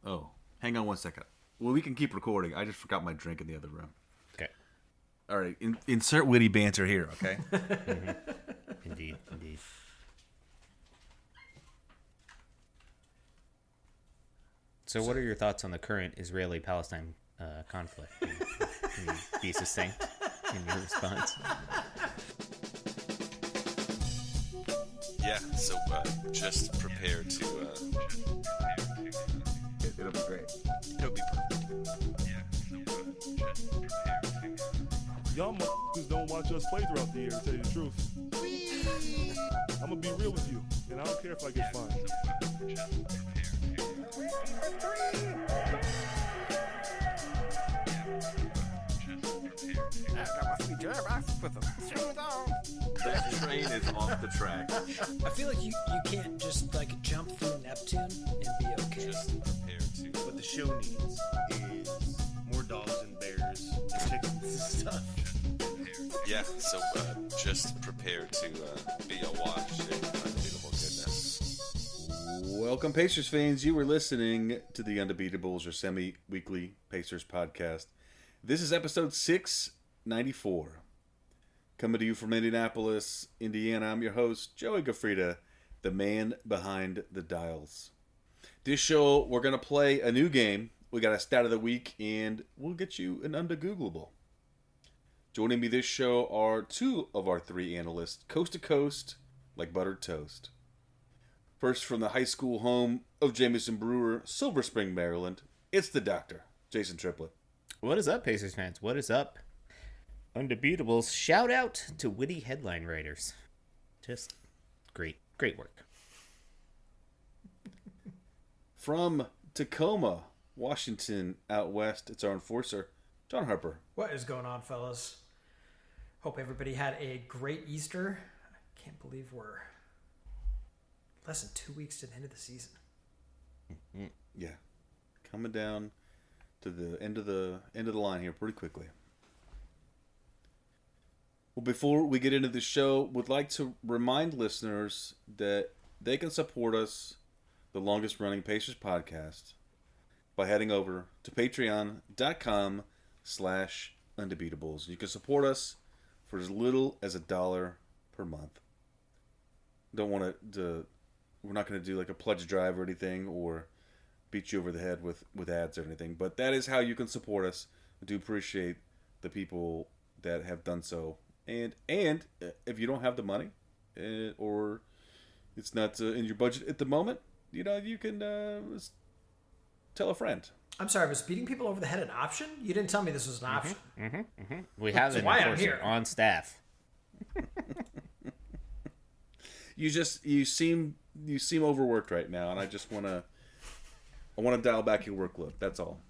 Oh, hang on 1 second. Well, we can keep recording. I just forgot my drink in the other room. Okay. All right. Insert witty banter here, okay? Mm-hmm. Indeed. So what are your thoughts on the current Israeli-Palestine conflict? Can you be succinct in your response? Yeah, so just prepare to... It'll be great. It'll be perfect. Y'all motherfuckers don't watch us play throughout the year, to tell you the truth. I'm gonna be real with you, and I don't care if I get fined. That train is off the track. I feel like you can't just like jump through Neptune and be okay. Just prepare to... What the show needs is more dogs and bears and chickens and stuff. Yeah, so just prepare to be awash in unbeatable goodness. Welcome, Pacers fans. You were listening to the Undebeatables, your semi-weekly Pacers podcast. This is episode 694. Coming to you from Indianapolis, Indiana. I'm your host, Joey Gaffrida, the man behind the dials. This show, we're going to play a new game. We got a stat of the week, and we'll get you an Undegooglable. Joining me this show are two of our three analysts, coast to coast, like buttered toast. First, from the high school home of Jamison Brewer, Silver Spring, Maryland, it's the doctor, Jason Triplett. What is up, Pacers fans? What is up? Undebeatables, shout out to witty headline writers. Just great work. From Tacoma, Washington, out west, it's our enforcer, John Harper. What is going on, fellas? Hope everybody had a great Easter. I can't believe we're less than 2 weeks to the end of the season. Yeah, coming down to the end of the line here pretty quickly. Well, before we get into the show, would like to remind listeners that they can support us, the longest running Pacers podcast, by heading over to patreon.com/undebeatables. You can support us for as little as $1 per month. Don't want to we're not going to do like a pledge drive or anything or beat you over the head with ads or anything, but that is how you can support us. I do appreciate the people that have done so. And if you don't have the money or it's not in your budget at the moment, you can tell a friend. I'm sorry, was beating people over the head an option? You didn't tell me this was an option. We have an enforcer on staff. You seem overworked right now, and I want to dial back your workload. That's all.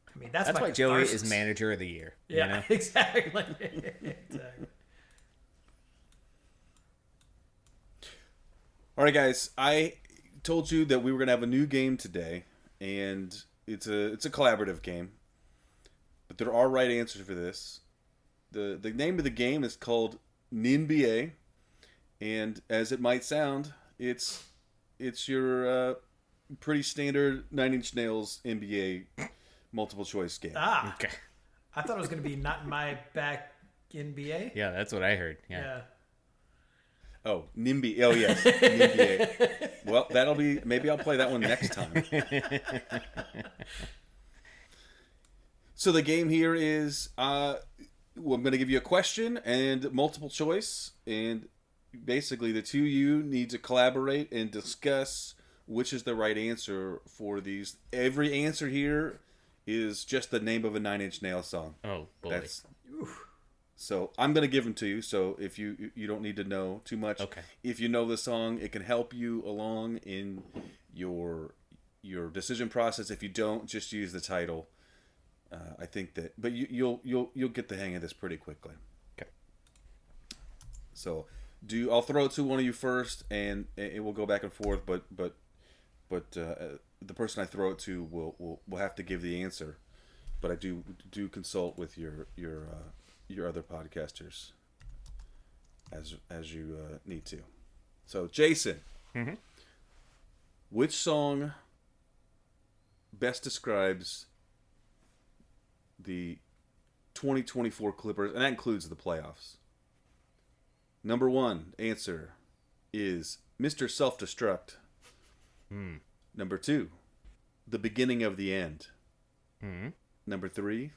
I mean, that's why Joey is manager of the year. Yeah, you know? exactly. All right, guys. I told you that we were gonna have a new game today, and it's a collaborative game. But there are right answers for this. The name of the game is called NINBA, and as it might sound, it's your pretty standard 9 Inch Nails NBA multiple choice game. Okay. I thought it was going to be not in my back NBA. Yeah, that's what I heard. Yeah. Oh, NIMBY. Oh, yes. NIMBA. Well, maybe I'll play that one next time. So the game here is, I'm going to give you a question and multiple choice, and basically the two of you need to collaborate and discuss which is the right answer for these. Every answer here is just the name of a 9 Inch Nails song. Oh, boy. So I'm going to give them to you. So if you don't need to know too much. Okay. If you know the song, it can help you along in your decision process. If you don't, just use the title. I think that, but you'll get the hang of this pretty quickly. Okay. So I'll throw it to one of you first, and it will go back and forth. But the person I throw it to will have to give the answer, but I do consult with your other podcasters as you need to. So Jason, which song best describes the 2024 Clippers, and that includes the playoffs. Number 1 answer is Mr. Self-Destruct. Number 2, the beginning of the end. Number 3,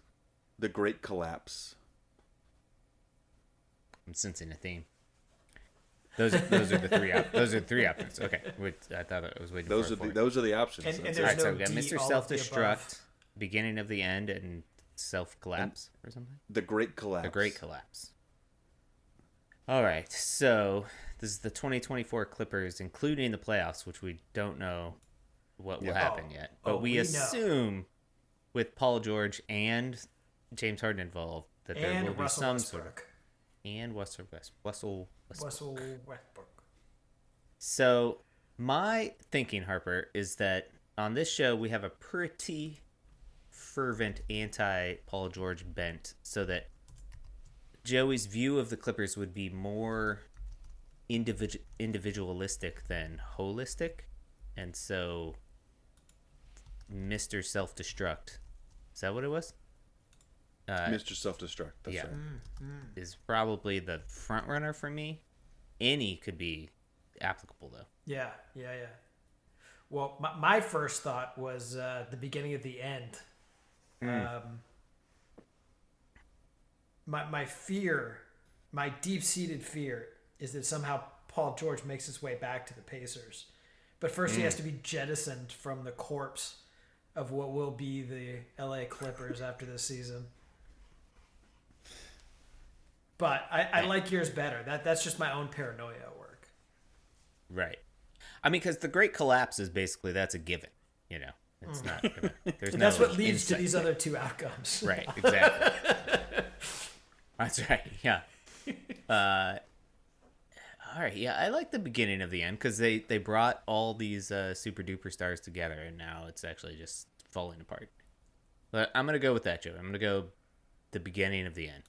the Great Collapse. I'm sensing a theme. Those are the three. Those are the three options. Okay, wait, I thought I was waiting. Those are the options. And That's there's it. All right, no so we got D, Mr. all of the Self-Destruct, above. beginning of the end, and self-collapse or something. The Great Collapse. The Great Collapse. All right, so this is the 2024 Clippers, including the playoffs, which we don't know what will happen yet. But we we know. assume with Paul George and James Harden involved that there And will be Russell some Westbrook. sort of and Russell Westbrook. Russell Westbrook. So my thinking, Harper, is that on this show we have a pretty fervent anti-Paul George bent, so that Joey's view of the Clippers would be more individualistic than holistic, and so Mr. Self-Destruct, is that what it was? Mr. Self-Destruct. That's Yeah. right. Is probably the front runner for me. Any could be applicable though. Yeah. Well, my first thought was the beginning of the end. My fear, my deep-seated fear, is that somehow Paul George makes his way back to the Pacers. But first he has to be jettisoned from the corpse of what will be the LA Clippers after this season. But I like yours better. That's just my own paranoia at work. Right. I mean, because the Great Collapse is basically, that's a given. You know, it's not. There's no. That's what leads to insight. these other two outcomes. Right. Exactly. That's right. Yeah. All right. Yeah, I like the beginning of the end because they brought all these super duper stars together, and now it's actually just falling apart. But I'm gonna go with that, Joe. I'm gonna go the beginning of the end.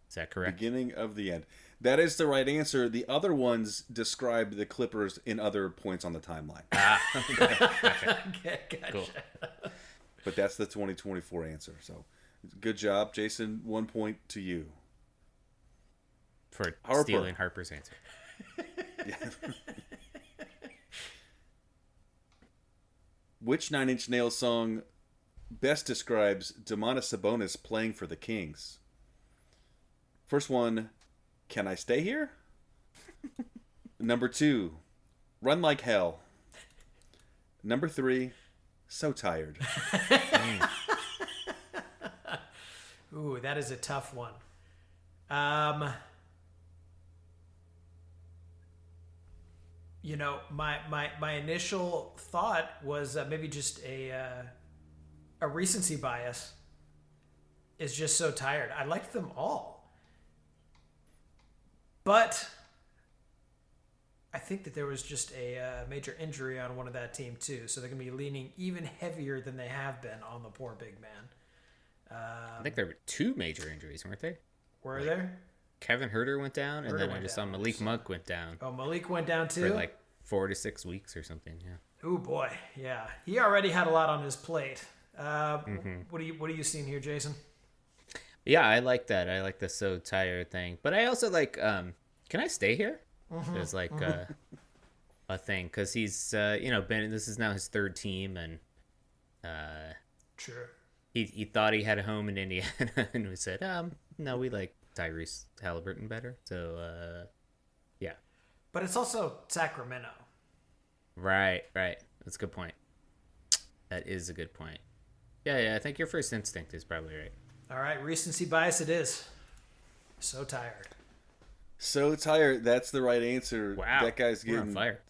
Is that correct? Beginning of the end. That is the right answer. The other ones describe the Clippers in other points on the timeline. Okay, gotcha. Cool. But that's the 2024 answer. So good job, Jason. 1 point to you. For Harper. stealing Harper's answer. Which Nine Inch Nails song best describes Domantas Sabonis playing for the Kings? First one, Can I Stay Here? Number 2, Run Like Hell. Number 3, So Tired. Ooh, that is a tough one. You know, my initial thought was maybe just a recency bias. Is just So Tired. I liked them all, but I think that there was just a major injury on one of that team too, so they're gonna be leaning even heavier than they have been on the poor big man. I think there were 2 major injuries, weren't there? Were there? Kevin Herter went down, and Herter then I went just down, saw Malik Monk went down Oh, Malik went down too. for like 4 to 6 weeks or something. Yeah. Oh boy, yeah. He already had a lot on his plate. What are you seeing here, Jason? Yeah, I like that. I like the So Tired thing, but I also like. Can I stay here? There's like a thing because he's been. This is now his 3rd team, and Sure. he thought he had a home in Indiana, and we said, no, we like Tyrese Halliburton better. So yeah. But it's also Sacramento. Right. That's a good point. That is a good point. Yeah, I think your first instinct is probably right. All right, recency bias it is. So Tired. So Tired. That's the right answer. Wow. That guy's We're on getting fire.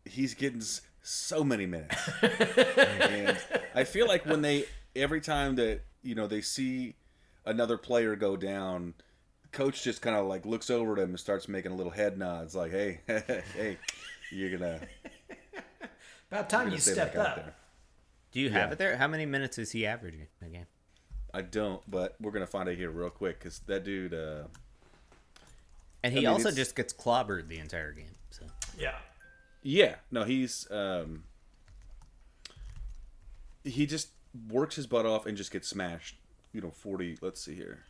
he's getting so many minutes. And I feel like when every time that they see another player go down, coach just kind of like looks over at him and starts making a little head nods like, hey, hey, you're gonna About time you stay stepped back out up. there. Do you have it there? How many minutes is he averaging a game? I don't, but we're gonna find out here real quick because that dude. And he I mean, also it's- just gets clobbered the entire game. So Yeah. Yeah, no, he's he just works his butt off and just gets smashed. 40. Let's see here.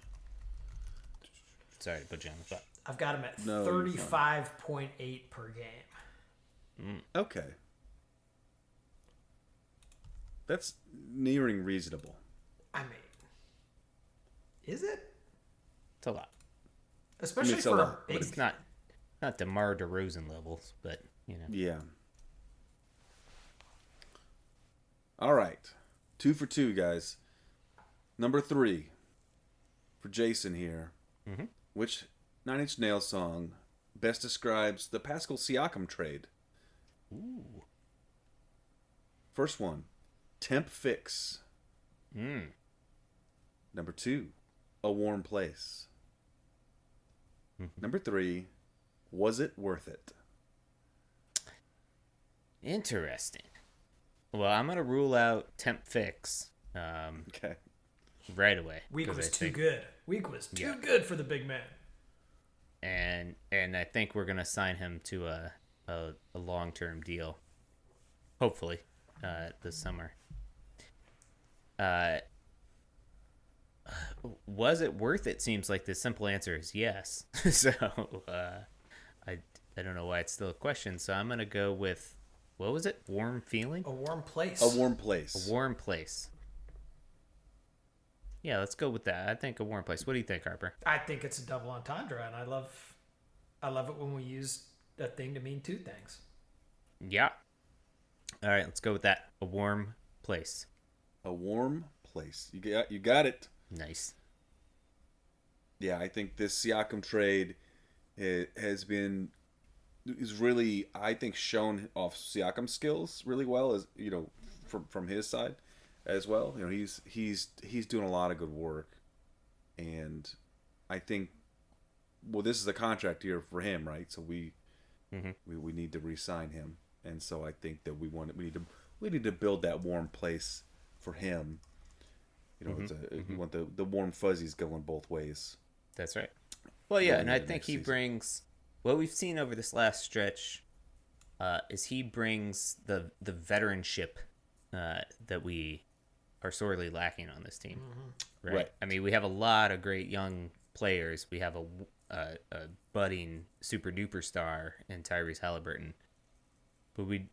Sorry to put you on the spot. I've got him at No, you're fine. 35.8 per game. Okay. That's nearing reasonable. I mean, is it? It's a lot. Especially it's a for lot, a but big It's not DeMar DeRozan levels, but Yeah. All right. 2 for 2, guys. Number 3 for Jason here. Mm-hmm. Which Nine Inch Nails song best describes the Pascal Siakam trade? Ooh. First one, Temp Fix. Mm. Number 2, A Warm Place. Number 3, Was It Worth It? Interesting. Well, I'm gonna rule out Temp Fix Okay. right away. Week 'cause was I too think- good. Week was too Yeah. good for the big man. and I think we're gonna sign him to a long-term deal, hopefully, this summer. Was it worth it? Seems like the simple answer is yes. So I don't know why it's still a question. So I'm gonna go with, what was it? Warm feeling? A warm place. A Warm Place. A warm place. Yeah, let's go with that. I think a warm place. What do you think, Harper? I think it's a double entendre, and I love it when we use a thing to mean two things. Yeah. All right, let's go with that. A warm place. A Warm Place. You got it. Nice. Yeah, I think this Siakam trade is really, I think, shown off Siakam's skills really well, as from his side as well. He's doing a lot of good work, and I think, well, this is a contract year for him, right? So we need to re-sign him, and so I think that we need to build that warm place for him. You want the warm fuzzies going both ways. That's right. Well, yeah, Going and I into think next he season. brings what we've seen over this last stretch. Is he brings the veteranship that we are sorely lacking on this team, right? I mean, we have a lot of great young players. We have a budding super duper star in Tyrese Halliburton, but we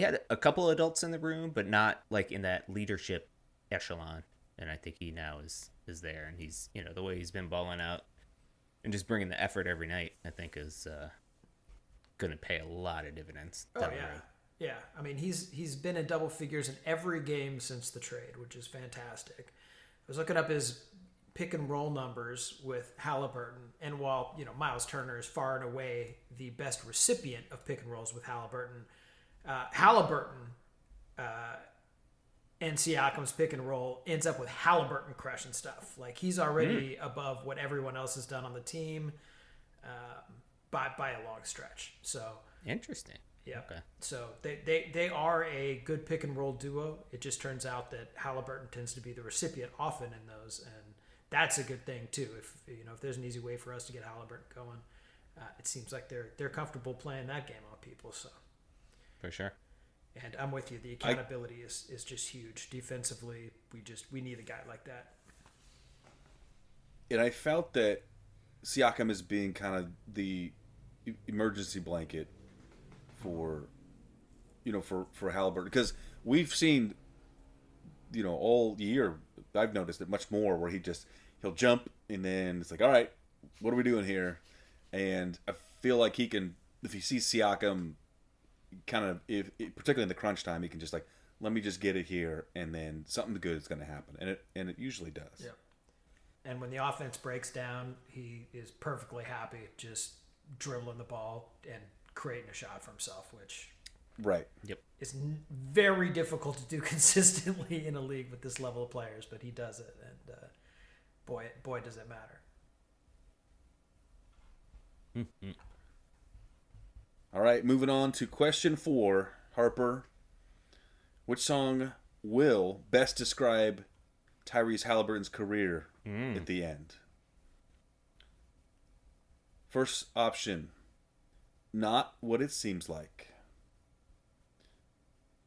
had a couple adults in the room, but not like in that leadership echelon. And I think he now is there, and he's the way he's been balling out and just bringing the effort every night, I think is going to pay a lot of dividends. Oh down the yeah, road. yeah. I mean, he's been in double figures in every game since the trade, which is fantastic. I was looking up his pick and roll numbers with Halliburton, and while Miles Turner is far and away the best recipient of pick and rolls with Halliburton, and Siakam's pick and roll ends up with Halliburton crushing stuff. Like, he's already above what everyone else has done on the team by a long stretch. So Interesting. yeah. Okay. So they are a good pick and roll duo. It just turns out that Halliburton tends to be the recipient often in those, and that's a good thing too. If there's an easy way for us to get Halliburton going, it seems like they're comfortable playing that game on people. So. For sure. And I'm with you. The accountability is just huge. Defensively, we need a guy like that. And I felt that Siakam is being kind of the emergency blanket for Halliburton, because we've seen all year, I've noticed it much more, where he'll jump and then it's like, all right, what are we doing here? And I feel like he can, if he sees Siakam kind of, particularly in the crunch time, he can just let me just get it here, and then something good is going to happen, and it usually does. Yep. And when the offense breaks down, he is perfectly happy just dribbling the ball and creating a shot for himself, which Right. Yep. is very difficult to do consistently in a league with this level of players, but he does it, and boy does it matter. All right, moving on to question 4, Harper. Which song will best describe Tyrese Halliburton's career at the end? First option, Not What It Seems Like.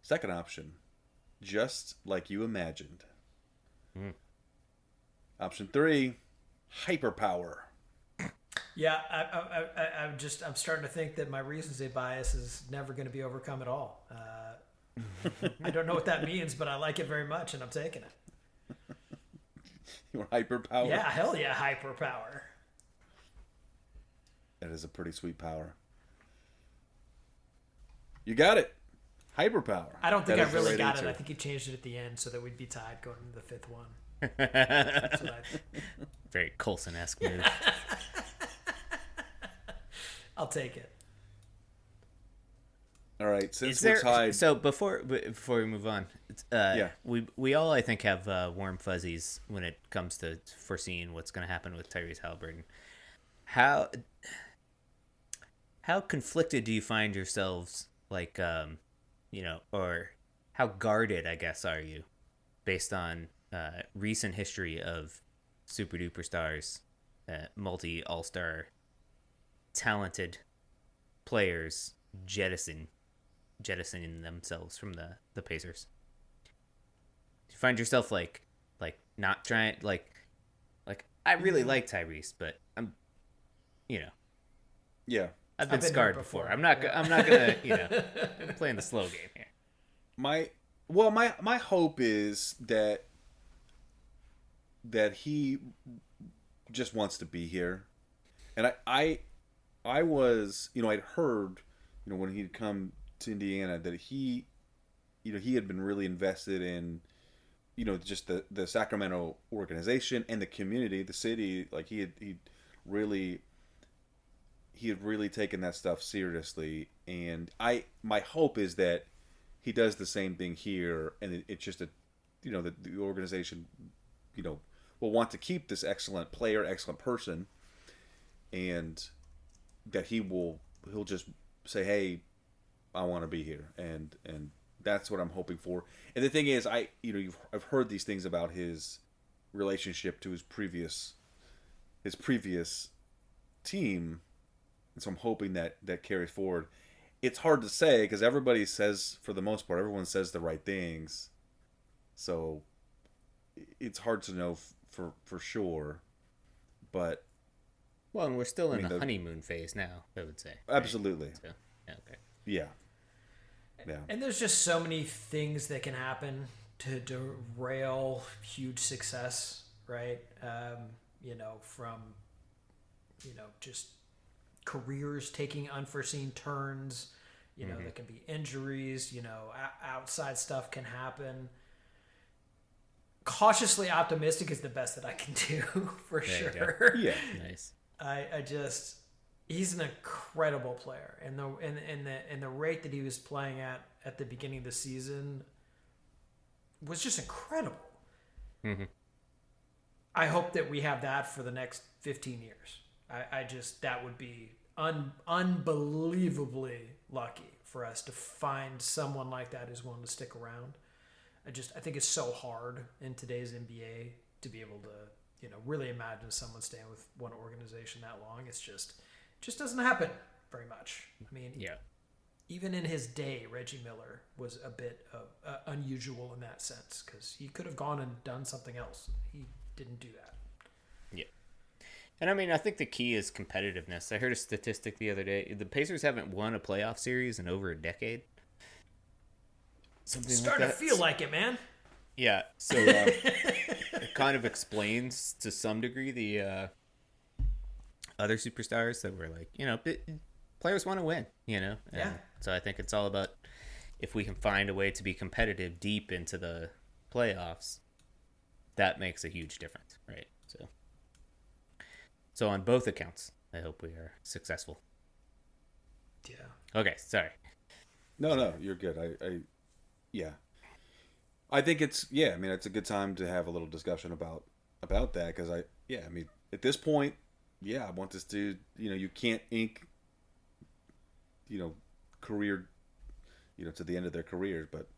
Second option, just like you imagined. Mm. Option 3, hyperpower. Yeah, I'm starting to think that my recency bias is never going to be overcome at all. I don't know what that means, but I like it very much, and I'm taking it. Your hyperpower? Yeah, hell yeah, hyperpower. That is a pretty sweet power. You got it. Hyperpower. I don't think That I is the really right got answer. it. I think he changed it at the end so that we'd be tied going into the fifth one. That's what Very Coulson-esque move. I'll take it. All right, since Is we're there, tied... so before we move on, Yeah. we all I think have warm fuzzies when it comes to foreseeing what's going to happen with Tyrese Halliburton. How conflicted do you find yourselves, like, or how guarded, I guess, are you, based on recent history of super duper stars, multi all-star, talented players jettisoning themselves from the Pacers? Do you find yourself like not trying, like I really like Tyrese, but I'm, Yeah. I've been been scarred hurt before. before. I'm not gonna I'm playing the slow game here. My hope is that he just wants to be here. And I was, I'd heard, when he'd come to Indiana that he had been really invested in, just the Sacramento organization and the community, the city. Like he had really taken that stuff seriously. And my hope is that he does the same thing here, and it's just the organization, will want to keep this excellent player, excellent person, and that he'll just say, hey, I want to be here, and that's what I'm hoping for. And the thing is, I've heard these things about his relationship to his previous team, and so I'm hoping that carries forward. It's hard to say because everybody says, for the most part, everyone says the right things, so it's hard to know for sure. But Well, and we're still in the honeymoon phase now, I would say. Absolutely. Right? So, yeah, okay. Yeah. Yeah. And there's just so many things that can happen to derail huge success, right? From just careers taking unforeseen turns. There can be injuries. Outside stuff can happen. Cautiously optimistic is the best that I can do for sure. Yeah. Nice. He's an incredible player, and the rate that he was playing at the beginning of the season was just incredible. Mm-hmm. I hope that we have that for the next 15 years. That would be unbelievably lucky for us to find someone like that who's willing to stick around. I think it's so hard in today's NBA to be able to, really imagine someone staying with one organization that long. It just doesn't happen very much. I mean, Yeah. even in his day, Reggie Miller was a bit unusual in that sense because he could have gone and done something else. He didn't do that. Yeah. And I mean, I think the key is competitiveness. I heard a statistic the other day. The Pacers haven't won a playoff series in over a decade. Something Starting like to that. feel like it, man. Yeah. So it kind of explains to some degree the other superstars that were like, players want to win, And Yeah. so I think it's all about if we can find a way to be competitive deep into the playoffs, that makes a huge difference, right? So on both accounts, I hope we are successful. Yeah. Okay, sorry. No, you're good. I think it's it's a good time to have a little discussion about that because at this point, I want this dude. You can't ink, career, to the end of their careers, but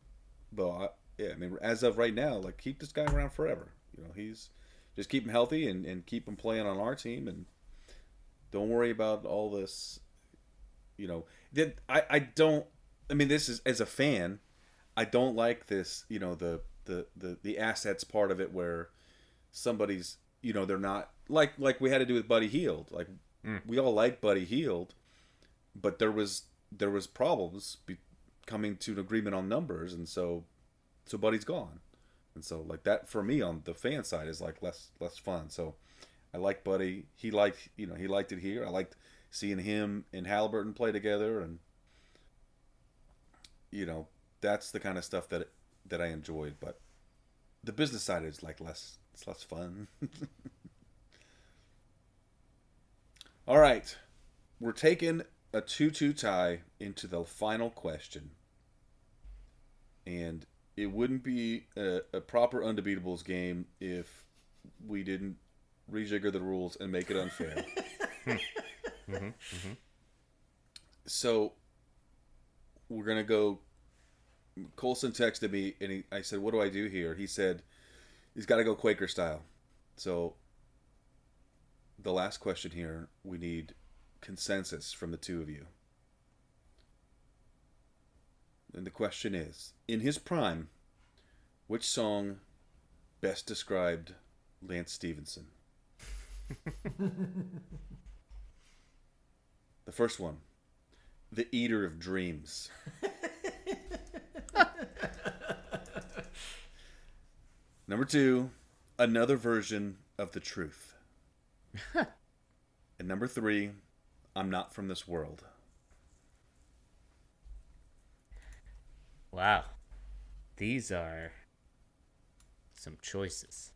as of right now, like keep this guy around forever. He's just keep him healthy and keep him playing on our team, and don't worry about all this. I don't. I mean, this is as a fan. I don't like this, the assets part of it where somebody's, they're not like we had to do with Buddy Hield. Like we all like Buddy Hield, but there was problems coming to an agreement on numbers, and so Buddy's gone. And so like that for me on the fan side is like less fun. So I like Buddy. He liked it here. I liked seeing him and Halliburton play together, and that's the kind of stuff that I enjoyed. But the business side is like less fun. All right, we're taking a 2-2 tie into the final question, and it wouldn't be a proper Undebeatables game if we didn't rejigger the rules and make it unfair. So we're gonna go. Colson texted me and I said, "What do I do here?" He said, "He's got to go Quaker style." So the last question here, we need consensus from the two of you. And the question is, in his prime, which song best described Lance Stevenson? The first one, The Eater of Dreams. Number 2, Another Version of the Truth. And number 3, I'm Not From This World. Wow. These are some choices.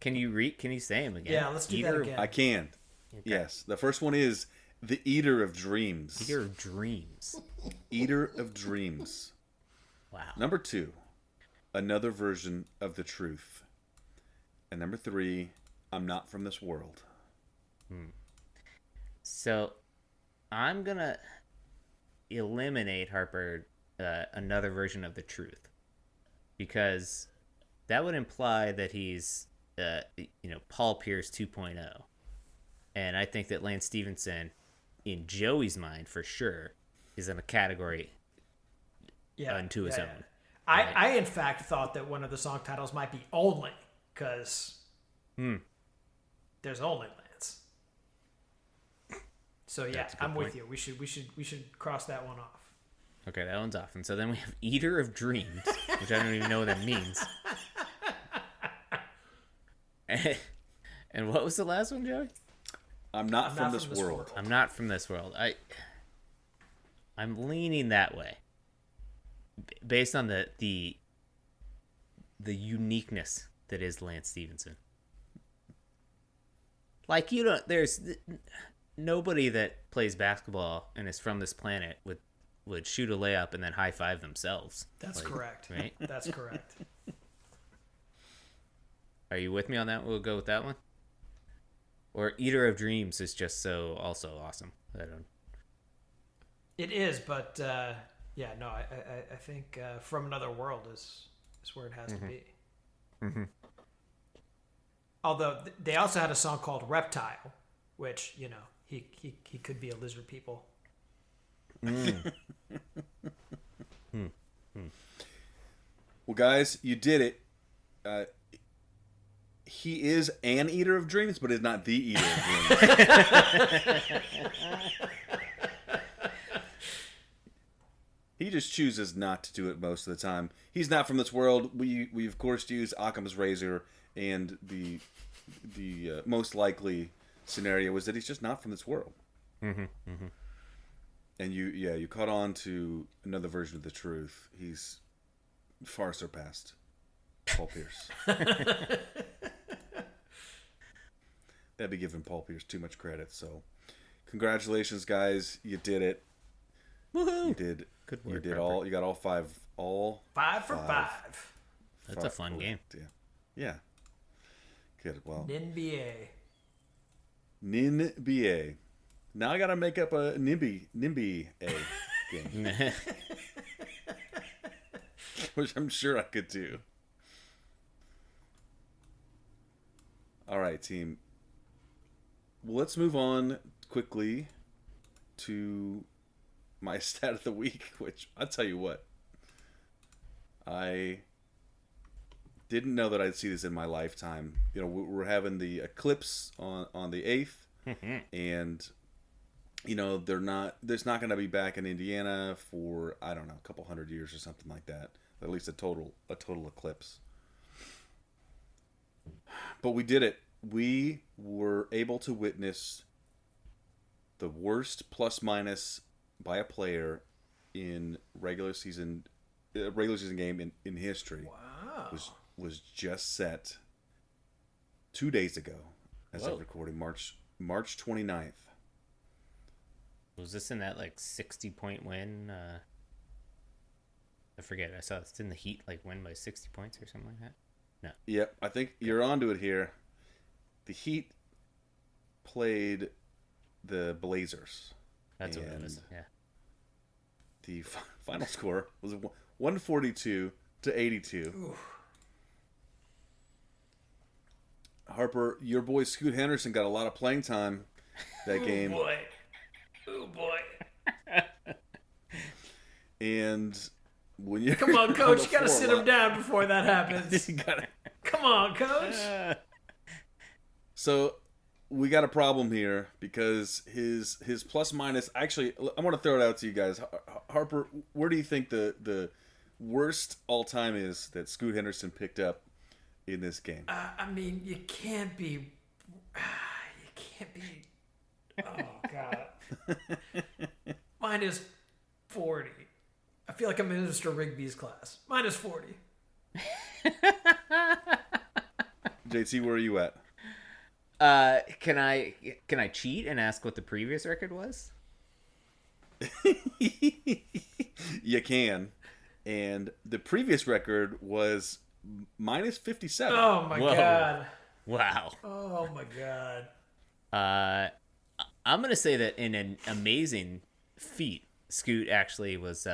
Can you say them again? Yeah, let's do that again. I can. Okay. Yes. The first one is The Eater of Dreams. Eater of Dreams. Eater of Dreams. Wow. Number 2, Another Version of the Truth. And number 3, I'm Not From This World. So I'm going to eliminate Harper, Another Version of the Truth, because that would imply that he's Paul Pierce 2.0. And I think that Lance Stevenson, in Joey's mind for sure, is in a category unto his own. Right? I in fact thought that one of the song titles might be Only, because there's only Lance. So yeah, I'm with you. We should cross that one off. Okay, that one's off. And so then we have Eater of Dreams, which I don't even know what that means. And what was the last one, Joey? I'm not from this world. I'm Not From This World. I'm leaning that way, based on the uniqueness that is Lance Stevenson. Like, there's nobody that plays basketball and is from this planet would shoot a layup and then high five themselves. That's correct. Right? That's correct. Are you with me on that? We'll go with that one. Or Eater of Dreams is just so also awesome. It is, but I think From Another World is where it has to be. Mm-hmm. Although they also had a song called Reptile, which he could be a lizard people. Well, guys, you did it. He is an eater of dreams, but is not the eater of dreams. He just chooses not to do it most of the time. He's not from this world. We of course use Occam's razor, and the most likely scenario is that he's just not from this world. And you caught on to Another Version of the Truth. He's far surpassed Paul Pierce. That'd be giving Paul Pierce too much credit. So, congratulations, guys! You did it. Woohoo! You did. Good work. You did Harper. all. You got all five. Five for five. That's a fun game. Yeah. Good. Well. NINBA. Now I gotta make up a NINBA game, which I'm sure I could do. All right, team. Well, let's move on quickly to my stat of the week, which I'll tell you what, I didn't know that I'd see this in my lifetime. You know, we're having the eclipse on the 8th, and you know there's not going to be back in Indiana for, I don't know, a couple hundred years or something like that. At least a total eclipse. But we did it. We were able to witness the worst plus minus by a player in regular season game in history. Wow. Was just set 2 days ago as Whoa. of recording, March 29th. Was this in that like 60-point win? I forget. I saw it's in the Heat like win by 60 points or something like that. No. Yep, I think you're onto it here. The Heat played the Blazers. That's what it was. And Yeah. the final score was 142 to 82. Ooh. Harper, your boy Scoot Henderson got a lot of playing time that game. Boy. Oh boy. And when you Come on, coach. You gotta floor sit a him lot- down before that happens. You gotta- Come on, coach. So we got a problem here because his plus minus. Actually, I want to throw it out to you guys. Harper, where do you think the worst all time is that Scoot Henderson picked up in this game? I mean, you can't be. You can't be. Oh God. Minus 40. I feel like I'm in Mr. Rigby's class. Minus 40. JT, where are you at? Can I cheat and ask what the previous record was? You can. And the previous record was minus 57. Oh my Whoa. God. Wow. Oh my God. I'm gonna say that in an amazing feat, Scoot actually was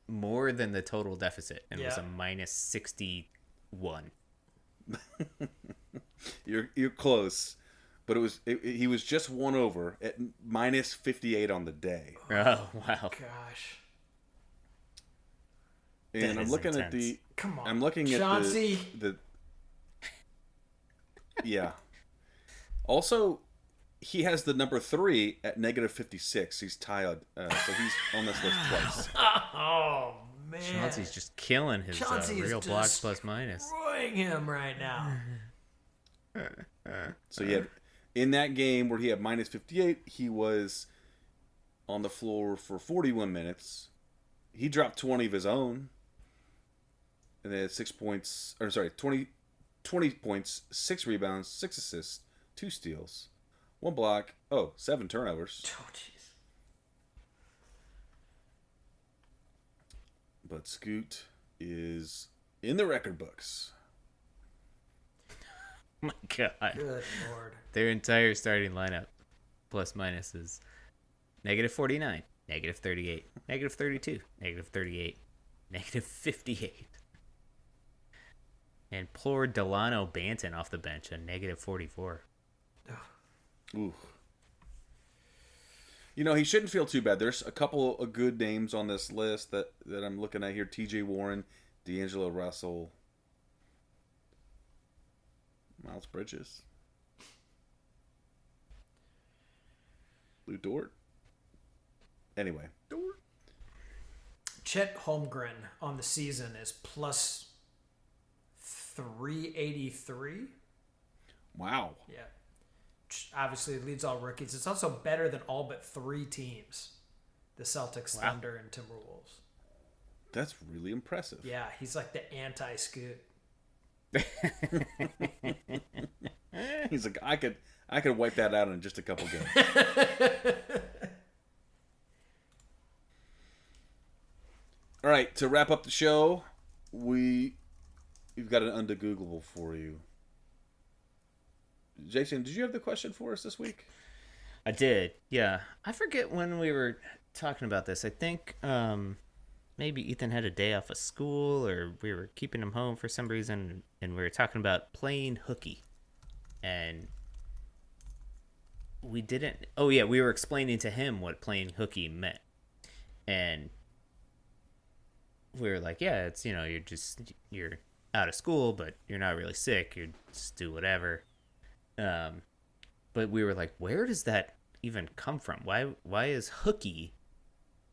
more than the total deficit and was Yeah. a minus 61. You're close, but he was just one over at minus 58 on the day. Oh wow. Gosh. And That I'm is looking intense. at the. Come on. I'm looking at Chauncey. the. Yeah. Also, he has the number 3 at negative 56. He's tied, so he's on this list twice. Oh man. Chauncey's just killing his Chauncey is real just blocks plus minus. destroying him right now. So yeah, in that game where he had minus 58, he was on the floor for 41 minutes. He dropped 20 of his own, and then had 20 points, 6 rebounds, 6 assists, 2 steals, 1 block, 7 turnovers. Oh jeez. But Scoot is in the record books. Oh my god. Good lord. Their entire starting lineup, plus minus, is negative 49, negative 38, negative 32, negative 38, negative 58. And poor Delano Banton off the bench, a negative 44. Ooh. You know, he shouldn't feel too bad. There's a couple of good names on this list that I'm looking at here. T.J. Warren, D'Angelo Russell, Miles Bridges, Lou Dort. Anyway. Chet Holmgren on the season is plus 383. Wow. Yeah. Obviously, it leads all rookies. It's also better than all but 3 teams. The Celtics, Wow. Thunder, and Timberwolves. That's really impressive. Yeah, he's like the anti-Scoot. He's like, I could wipe that out in just a couple games. All right, to wrap up the show, we've got an Undegooglable for you. Jason, did you have the question for us this week? I did, yeah. I forget when we were talking about this. I think maybe Ethan had a day off of school, or we were keeping him home for some reason, and we were talking about playing hooky. And we didn't... Oh, yeah, we were explaining to him what playing hooky meant. And we were like, yeah, it's, you're out of school, but you're not really sick. You just do whatever. But we were like, where does that even come from? Why is hooky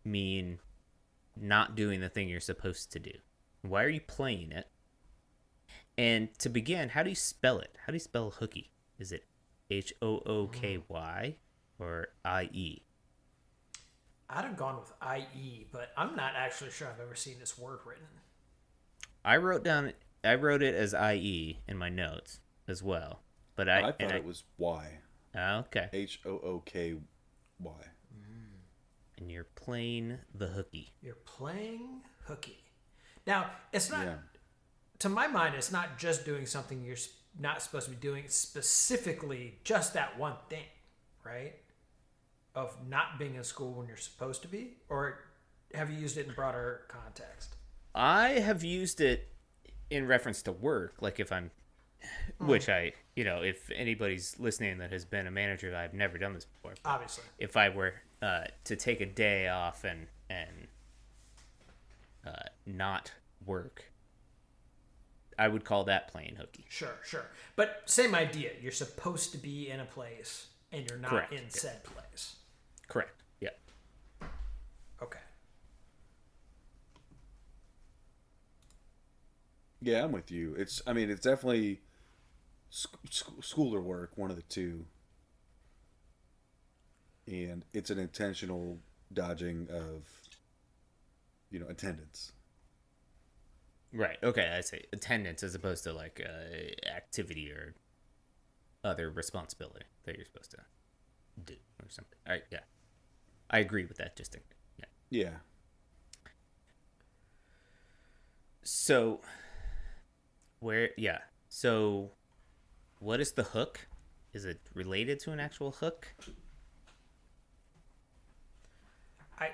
mean not doing the thing you're supposed to do? Why are you playing it? And to begin, how do you spell it? How do you spell hooky? Is it Hooky or IE? I'd have gone with IE, but I'm not actually sure I've ever seen this word written. I wrote it as IE in my notes as well. But I thought it was Y. Okay. Hooky. And you're playing the hooky. You're playing hooky. Now, it's not, Yeah. to my mind, it's not just doing something you're not supposed to be doing, specifically just that one thing, right? Of not being in school when you're supposed to be? Or have you used it in broader context? I have used it in reference to work, like if I'm, which I, if anybody's listening that has been a manager, I've never done this before. Obviously. If I were to take a day off and not work, I would call that playing hooky. Sure. But same idea. You're supposed to be in a place and you're not Correct. in said place. Correct. Yeah. Okay. Yeah, I'm with you. It's definitely school or work, one of the two. And it's an intentional dodging of, attendance. Right. Okay. I say attendance as opposed to like activity or other responsibility that you're supposed to do or something. All right. Yeah. I agree with that distinction. Yeah. Yeah. So So what is the hook? Is it related to an actual hook?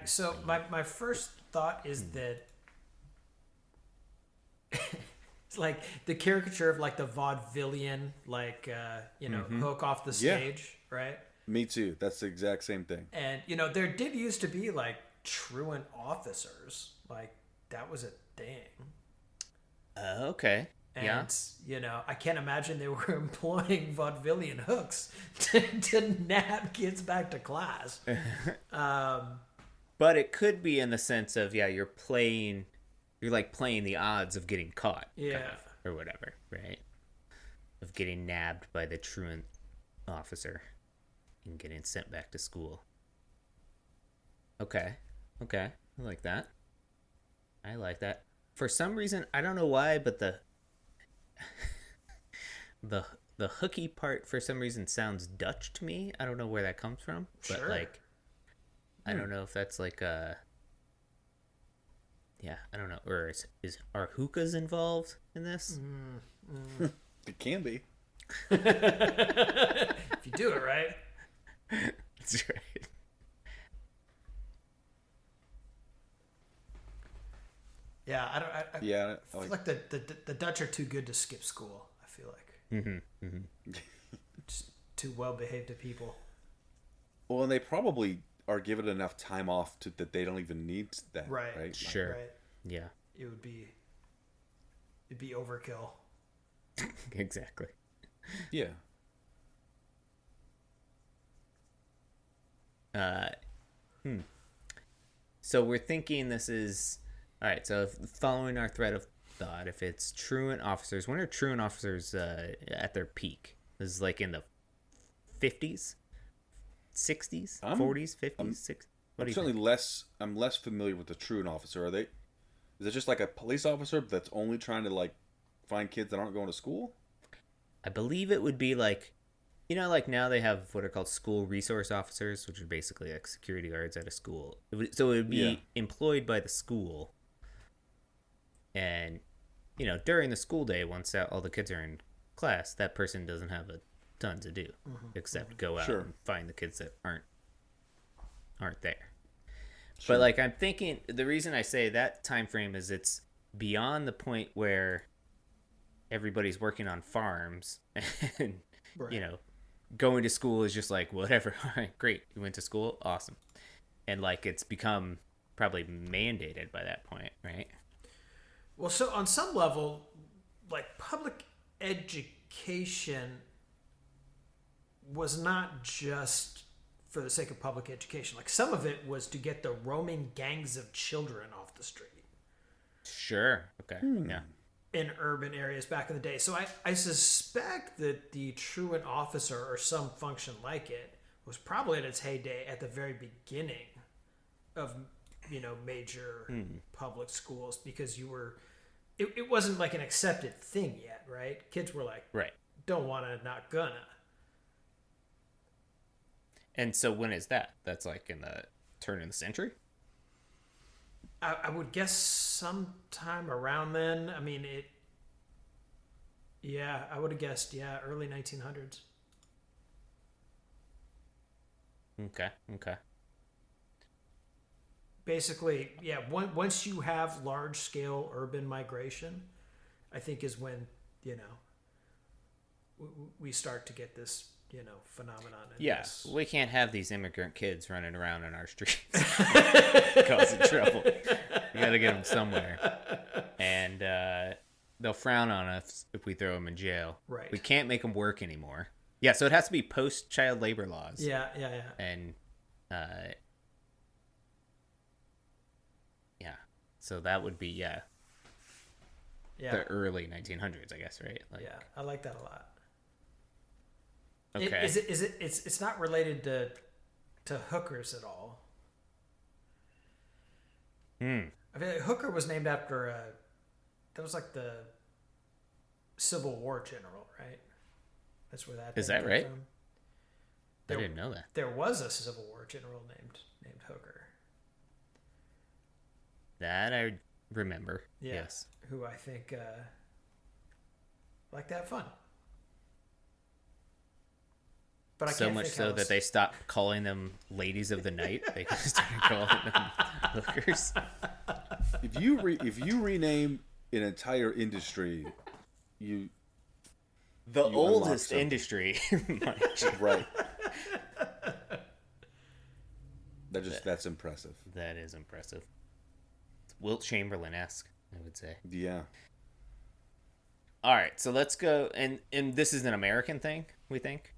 So my first thought is that it's like the caricature of like the vaudevillian, like hook off the stage, right? Me too. That's the exact same thing. And there did used to be like truant officers, like that was a thing. Okay. And, I can't imagine they were employing vaudevillian hooks to nab kids back to class. But it could be in the sense of, you're like playing the odds of getting caught. Yeah. Kind of, or whatever, right? Of getting nabbed by the truant officer and getting sent back to school. Okay. I like that. For some reason, I don't know why, but the hooky part for some reason sounds Dutch to me. I don't know where that comes from, but Sure. like I don't know if that's like I don't know. Or are hookahs involved in this? It can be. If you do it right. That's right. Yeah, I I feel like the Dutch are too good to skip school. I feel like just too well behaved to people. Well, and they probably are given enough time off that they don't even need that. Right. Right. Sure. Right. Yeah. It'd be overkill. Exactly. Yeah. So we're thinking this is all right. So following our thread of thought, if it's truant officers, when are truant officers at their peak? This is like in the 50s, 60s, 40s, 50s, 60s. What do you think? I'm less familiar with the truant officer. Is it just like a police officer that's only trying to like find kids that aren't going to school? I believe it would be like, like now they have what are called school resource officers, which are basically like security guards at a school. So it would be employed by the school. And, during the school day, once all the kids are in class, that person doesn't have a ton to do except go out and find the kids that aren't there. Sure. But like I'm thinking, the reason I say that time frame is it's beyond the point where everybody's working on farms and going to school is just like whatever. All right, great, you went to school, awesome. And like it's become probably mandated by that point, right? Well, so on some level, like public education was not just for the sake of public education. Like some of it was to get the roaming gangs of children off the street Sure. Okay. Yeah. in urban areas back in the day. So I suspect that the truant officer or some function like it was probably at its heyday at the very beginning of, major public schools, because it wasn't like an accepted thing yet, right? Kids were like, Right. don't want to, not gonna. And so when is that? That's like in the turn of the century? I would guess sometime around then. I mean, I would have guessed, early 1900s. Okay. Basically, once you have large-scale urban migration, I think is when, we start to get this, phenomenon. Yeah, This. we can't have these immigrant kids running around in our streets causing trouble. We got to get them somewhere. And they'll frown on us if we throw them in jail. Right. We can't make them work anymore. Yeah, so it has to be post-child labor laws. Yeah. And, so that would be, the early 1900s, I guess, right? Like, Yeah, I like that a lot. Okay. It's not related to hookers at all. I mean, hooker was named after that was like the Civil War general, right? That's where that Is thing that came right? from. I didn't know that. There was a Civil War general named Hooker. That I remember. Yeah, Yes. who I think liked to have fun. But I So can't much think so how that they stopped calling them ladies of the night. They started calling them hookers. If you rename an entire industry, The unlock oldest something. industry. mind you. right. That's impressive. That is impressive. It's Wilt Chamberlain-esque, I would say. Yeah. All right, so let's go. And this is an American thing, we think?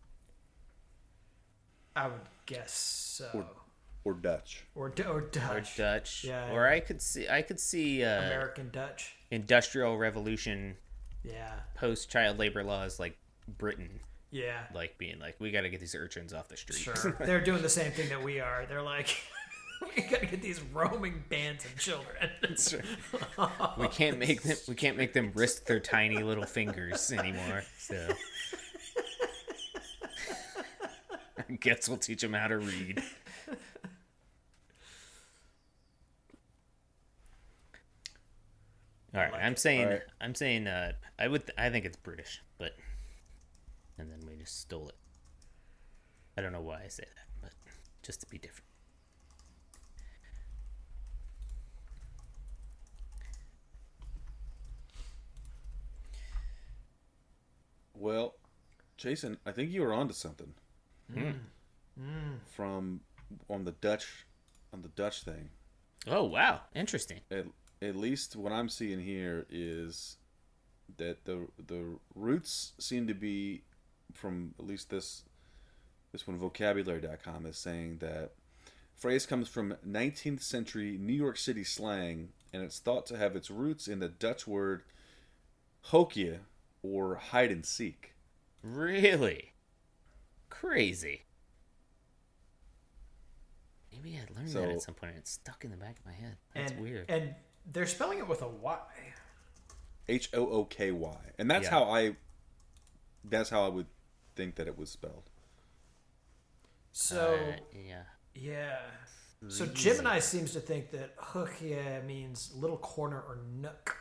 I would guess so. Or Dutch. Or Dutch. Or Dutch. Yeah, Or I could see American Dutch. Industrial Revolution, Yeah. post-child labor laws, like Britain, Yeah. like being like, we got to get these urchins off the street. Sure. They're doing the same thing that we are. They're like, we gotta get these roaming bands of children. We can't make them risk their tiny little fingers anymore. So I guess we'll teach them how to read. All right, I'm saying I think it's British, but and then we just stole it. I don't know why I say that, but just to be different. Well, Jason, I think you were onto something. From on the Dutch thing. Oh wow, interesting. At least what I'm seeing here is that the roots seem to be from at least this one vocabulary.com is saying that phrase comes from 19th century New York City slang, and it's thought to have its roots in the Dutch word hokje, or hide and seek. Really? Crazy. Maybe I learned that at some point and it's stuck in the back of my head. That's weird. And they're spelling it with a Y. Hooky, and that's Yeah. how I would think that it was spelled. So Yeah. yeah. So Gemini seems to think that hokje means little corner or nook.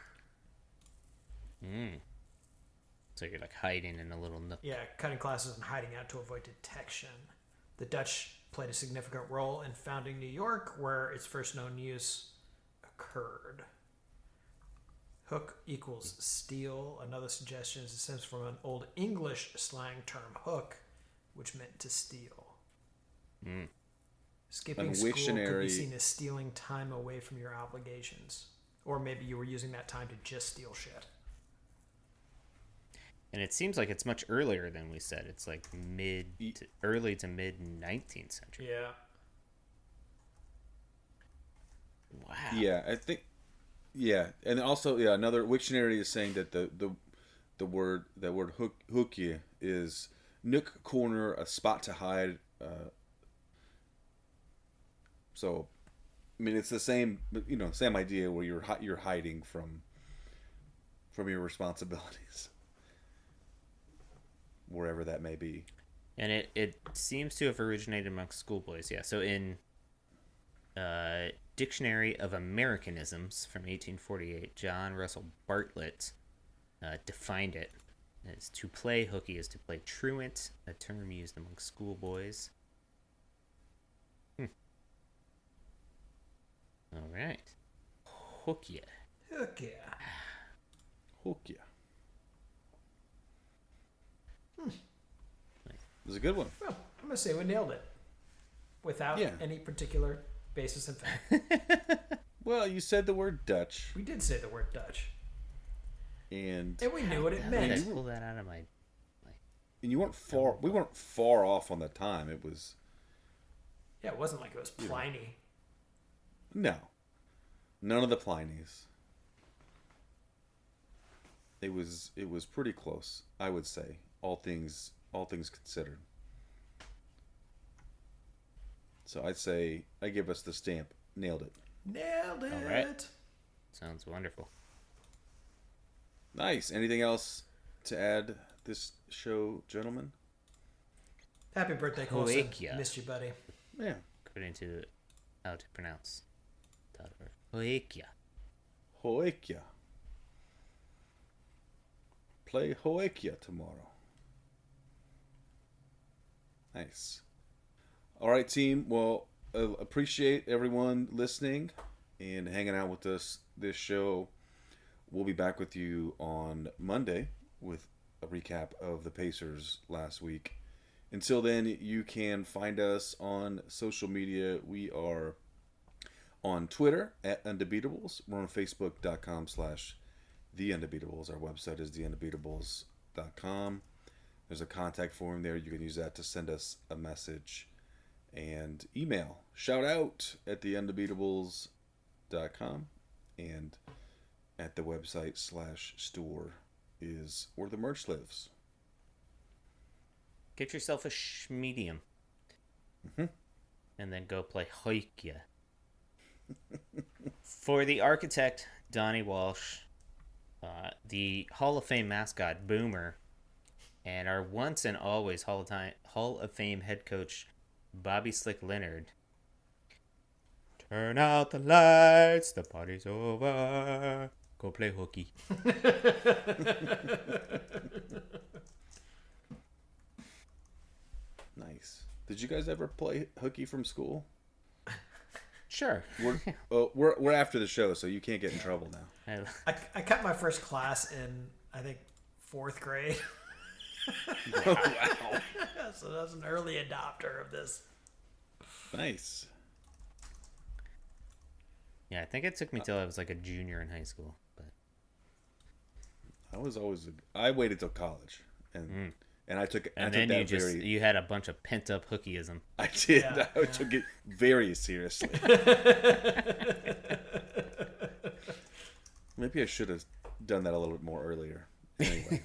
So you're like hiding in a little nook. Yeah, cutting classes and hiding out to avoid detection. The Dutch played a significant role in founding New York, where its first known use occurred. Hook equals steal. Another suggestion is it stems from an Old English slang term hook, which meant to steal. Skipping school could be seen as stealing time away from your obligations. Or maybe you were using that time to just steal shit. And it seems like it's much earlier than we said. It's like early to mid 19th century. Yeah. Wow. Yeah, I think. Yeah, and also another Wiktionary is saying that the word hookje is nook, corner, a spot to hide. So, I mean, it's the same same idea where you're hiding from your responsibilities, wherever that may be. And it seems to have originated amongst schoolboys. Yeah. So in Dictionary of Americanisms from 1848, John Russell Bartlett defined it as to play hooky is to play truant, a term used among schoolboys. All right. Hookya. Heck yeah. Hookja. It was a good one. Well, I'm going to say we nailed it. Without any particular basis in fact. Well, you said the word Dutch, We did say the word Dutch. and And we knew what it How did I meant. pull that out of my... you weren't far. We weren't far off on the time. It was Yeah, it wasn't like it was Pliny. no, none of the Plinies. It was pretty close, I would say. All things considered. So I'd say I give us the stamp. Nailed it. Nailed it. All right. Sounds wonderful. Nice. Anything else to add this show, gentlemen? Happy birthday, Colson. Hoekja. Missed you, buddy. Yeah. According to how to pronounce Hoekja. Hoekja. Play Hoekja tomorrow. Nice. All right, team. Well, appreciate everyone listening and hanging out with us this show. We'll be back with you on Monday with a recap of the Pacers last week. Until then, you can find us on social media. We are on Twitter at Undebeatables. We're on Facebook.com/The Undebeatables. Our website is theundebeatables.com. There's a contact form there. You can use that to send us a message and email. Shout out at theundebeatables.com, and at the website /store is where the merch lives. Get yourself a medium. And then go play Hoekja. For the architect, Donnie Walsh, the Hall of Fame mascot, Boomer, and our once and always Hall of Fame head coach, Bobby Slick Leonard. Turn out the lights, the party's over. Go play hooky. Nice. Did you guys ever play hooky from school? Sure. We're after the show, so you can't get in trouble now. I cut my first class in, I think, 4th grade. Oh, wow. So I was an early adopter of this. Nice. Yeah, I think it took me till I was like a junior in high school. But I waited till college, and I took then you had a bunch of pent up hookieism. I did. Yeah, I took it very seriously. Maybe I should have done that a little bit more earlier. Anyway.